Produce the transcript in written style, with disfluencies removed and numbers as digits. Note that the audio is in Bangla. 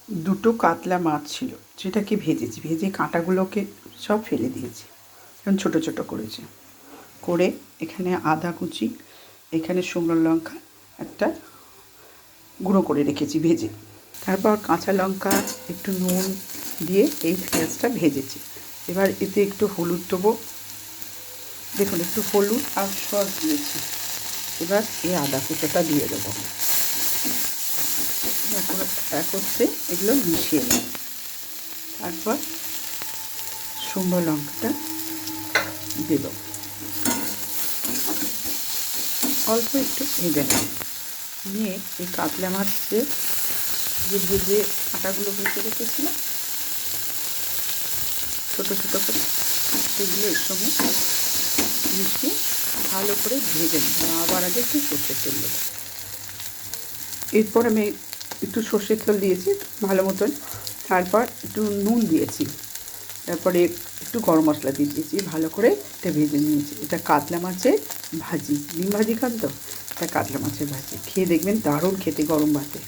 দুটো কাতলা মাছ ছিল, যেটাকে ভেজেছি, ভেজে কাঁটাগুলোকে সব ফেলে দিয়েছি, এখন ছোটো ছোটো করেছি। করে এখানে আদা কুচি, এখানে শুকনো লঙ্কা একটা গুঁড়ো করে রেখেছি ভেজে। তারপর কাঁচা লঙ্কা একটু নুন দিয়ে এই পেঁয়াজটা ভেজেছি। এবার এতে একটু হলুদ দেবো, দেখুন একটু হলুদ আর সস দিয়েছি। এবার এই আদা কুচোটা দিয়ে দেবো। এখন একত্রে এগুলো মিশিয়ে নেব। তারপর শুকনো লঙ্কাটা দেব, অল্প একটু ভেজে নেব। নিয়ে এই কাতলা মাছের যে ভেজে কাঁটাগুলো ভেজে রেখেছিলাম ছোটো ছোটো করে, সেগুলো এর সঙ্গে মিশিয়ে ভালো করে ভেজে নেব। আবার আগে একটু সর্ষের তেল দেবো। এরপর আমি একটু সর্ষের তেল দিয়েছি ভালো মতন, তারপর একটু নুন দিয়েছি, তারপরে একটু গরম মশলা দিয়ে দিয়েছি, ভালো করে এটা ভেজে নিয়েছি। এটা কাতলা মাছের ভাজি, ডিম ভাজি খান তো, এটা কাতলা মাছের ভাজি। খেয়ে দেখবেন দারুণ খেতে গরম ভাতে।